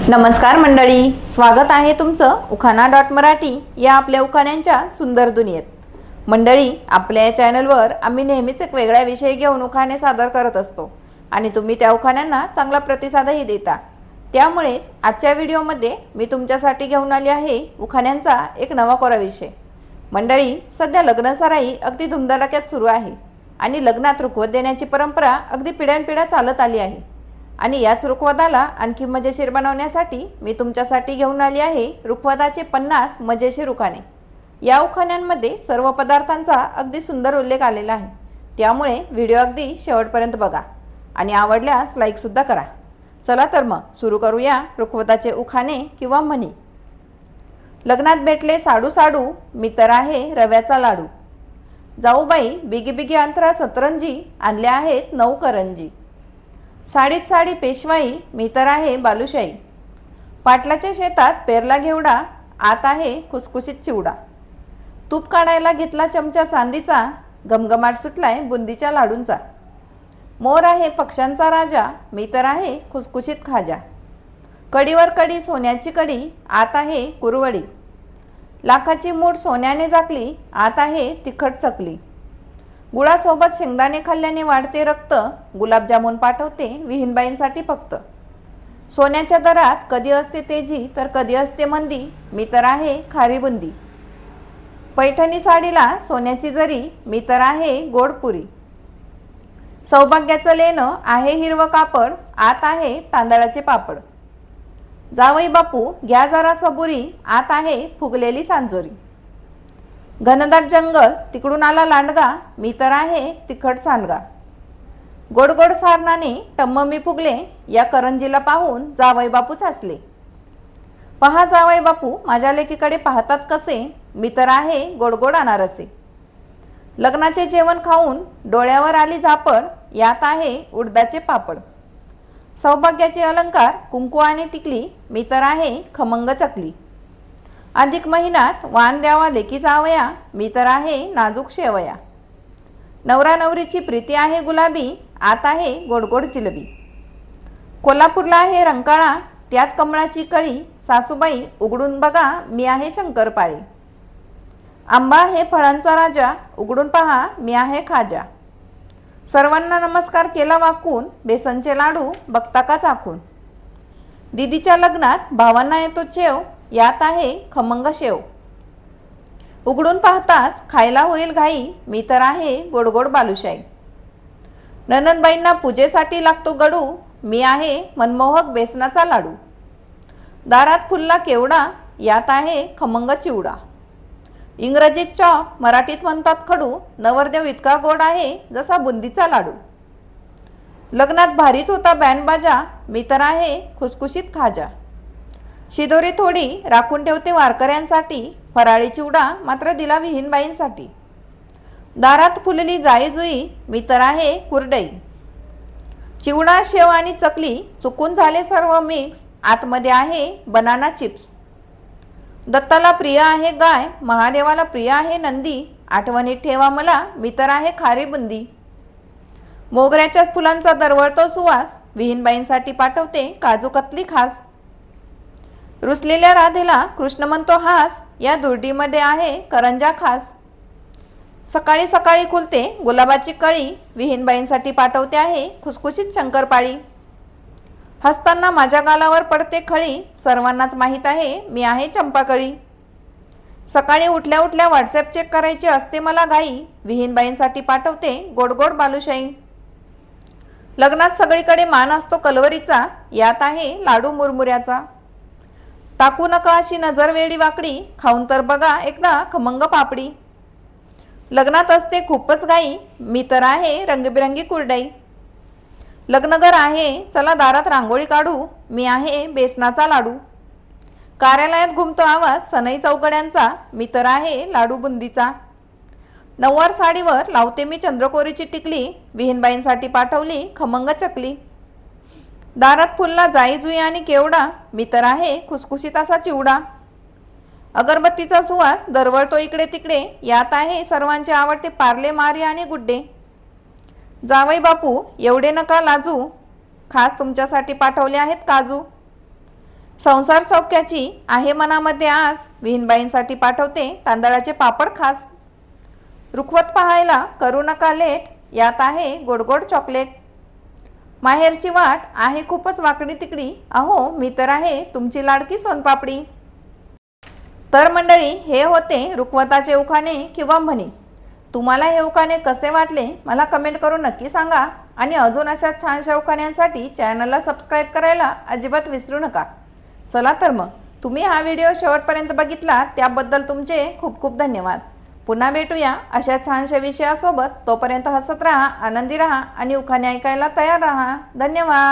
नमस्कार मंडळी, स्वागत आहे तुमचं उखाणा.मराठी या आपल्या उखाण्यांच्या सुंदर दुनियेत। मंडळी, आपल्या या चॅनलवर आम्ही नेहमीच एक वेगळा विषय घेऊन उखाणे सादर करत असतो आणि तुम्ही त्या उखाण्यांना चांगला प्रतिसादही देता। त्यामुळेच आजच्या व्हिडिओमध्ये मी तुमच्यासाठी घेऊन आली आहे उखाण्यांचा एक नवा कोरा विषय। मंडळी, सध्या लग्नसराई अगदी धुमधडाक्यात सुरू आहे आणि लग्नात रुखवत देण्याची परंपरा अगदी पिढ्यानपिढ्या चालत आली आहे आणि याच रुखवताला आणखी मजेशीर बनवण्यासाठी मी तुमच्यासाठी घेऊन आली आहे रुखवताचे 50 मजेशीर उखाणे। या उखाण्यांमध्ये सर्व पदार्थांचा अगदी सुंदर उल्लेख आलेला आहे, त्यामुळे व्हिडिओ अगदी शेवटपर्यंत बघा आणि आवडल्यास लाईक सुद्धा करा। चला तर मग सुरू करूया रुखवताचे उखाणे किंवा म्हणी। लग्नात भेटले साडू साडू, मी तर आहे रव्याचा लाडू। जाऊबाई बिगी बिगी अंतरा सतरंजी, आणल्या आहेत 9 करंजी। साडीत साडी पेशवाई, मी तर आहे बालुशाही। पाटलाच्या शेतात पेरला घेवडा, आत आहे खुसखुशीत चिवडा। तूप काढायला घेतला चमचा चांदीचा, घमघमाट सुटलाय बुंदीच्या लाडूंचा। मोर आहे पक्ष्यांचा राजा, मी तर आहे खुसखुशीत खाजा। कडीवर कडी सोन्याची कडी, आत आहे कुरवडी। लाखाची मूठ सोन्याने झाकली, आत आहे तिखट चकली। गुळासोबत शेंगदाणे खाल्ल्याने वाढते रक्त, गुलाबजामुन पाठवते विहीनबाईंसाठी फक्त। सोन्याच्या दरात कधी असते तेजी तर कधी असते मंदी, मी तर आहे खारी बुंदी। पैठणी साडीला सोन्याची जरी, मी तर आहे गोडपुरी। सौभाग्याचं लेणं आहे हिरवं कापड, आत आहे तांदळाचे पापड। जावई बापू घ्या जरा सबुरी, आत आहे फुगलेली सांजोरी। घनदाट जंगल तिकडून आला लांडगा, मी तर आहे तिखट सांडगा। गोड गोड सारणाने टम्म मी फुगले, या करंजीला पाहून जावई बापूच हसले। पहा जावई बापू माझ्या लेकीकडे पाहतात कसे, मी तर आहे गोड गोड अनारसे। लग्नाचे जेवण खाऊन डोळ्यावर आली झापड, यात आहे उडदाचे पापड। सौभाग्याचे अलंकार कुंकू आणि टिकली, मी तर आहे खमंग चकली। अधिक महिन्यात वाण द्यावा लेकी जावया, मी तर आहे नाजूक शेवया। नवरा नवरीची प्रीती आहे गुलाबी, आत आहे गोडगोड जिलबी। कोल्हापूरला आहे रंकाळा, त्यात कमळाची कळी, सासूबाई उघडून बघा मी आहे शंकरपाळी। आंबा आहे फळांचा राजा, उघडून पहा मी आहे खाजा। सर्वांना नमस्कार केला वाकून, बेसनचे लाडू बघता का चाखून। दीदीच्या लग्नात भावांना येतो चेव, यात आहे खमंग शेव। उघडून पाहताच खायला होईल घाई, मी तर आहे गोडगोड बालुशाही। ननंदबाईंना पूजेसाठी लागतो गडू, मी आहे मनमोहक बेसनाचा लाडू। दारात फुलला केवडा, यात आहे खमंग चिवडा। इंग्रजीत चॉक, मराठीत म्हणतात खडू, नवरदेव इतका गोड आहे जसा बुंदीचा लाडू। लग्नात भारीच होता बँड बाजा, मी तर आहे खुसखुशीत खाजा। शिदोरी थोडी राखून ठेवते वारकऱ्यांसाठी, फराळी चिवडा मात्र दिला विहीनबाईंसाठी। दारात फुलली जाई जुई, मी तर आहे कुरडई। चिवडा शेव आणि चकली चुकून झाले सर्व मिक्स, आतमध्ये आहे बनाना चिप्स। दत्ताला प्रिय आहे गाय, महादेवाला प्रिय आहे नंदी, आठवणीत ठेवा मला मी तर आहे खारी बुंदी। मोगऱ्याच्या फुलांचा दरवळतो सुवास, विहीनबाईंसाठी पाठवते काजू कतली खास। रुसलेल्या राधेला कृष्ण म्हणतो हास, या दुर्डीमध्ये आहे करंजा खास। सकाळी सकाळी खुलते गुलाबाची कळी, विहीनबाईंसाठी पाठवते आहे खुसखुशीत शंकरपाळी। हसताना माझ्या गालावर पडते खळी, सर्वांनाच माहीत आहे मी आहे चंपाकळी। सकाळी उठल्या उठल्या व्हॉट्सअप चेक करायची असते मला घाई, विहीनबाईंसाठी पाठवते गोडगोड बालुशाही। लग्नात सगळीकडे मान असतो कलवरीचा, यात आहे लाडू मुरमुऱ्याचा। टाकू नका अशी नजर वेडी वाकडी, खाऊन तर बघा एकदा खमंग पापडी। लग्नात असते खूपच घाई, मी तर आहे रंगबिरंगी कुरडई। लग्नघर आहे चला दारात रांगोळी काढू, मी आहे बेसनाचा लाडू। कार्यालयात घुमतो आवाज सनई चौकड्यांचा, मी तर आहे लाडू बुंदीचा। नऊवार साडीवर लावते मी चंद्रकोरीची टिकली, विहीनबाईंसाठी पाठवली खमंग चकली। दारात फुलला जाई जुई आणि केवडा, मी तर आहे खुसखुशीत असा चिवडा। अगरबत्तीचा सुवास दरवळतो इकडे तिकडे, यात आहे सर्वांचे आवडते पार्ले मारी आणि गुड्डे। जावई बापू एवढे नका लाजू, खास तुमच्यासाठी पाठवले आहेत काजू। संसार सौख्याची आहे मनामध्ये आस, विहीनबाईंसाठी पाठवते तांदळाचे पापड खास. रुखवत पाहायला करू नका लेट, यात आहे गोड गोड चॉकलेट. माहेरची वाट आहे खूपच वाकडी तिकडी, अहो मी तर आहे तुमची लाडकी सोनपापडी. तर मंडळी, हे होते रुखवताचे उखाणे किंवा म्हणी. तुम्हाला हे उखाणे कसे वाटले मला कमेंट करून नक्की सांगा. आणि अजून अशा छानशा उखाण्यांसाठी चॅनलला सबस्क्राईब करायला अजिबात विसरू नका. चला तर मग, तुम्ही हा व्हिडिओ शेवटपर्यंत बघितला त्याबद्दल तुमचे खूप खूप धन्यवाद. पुन्हा भेटूया अशा छानशा विषयासोबत. तोपर्यंत हसत राहा, आनंदी राहा आणि उखाणे ऐकायला तयार राहा. धन्यवाद.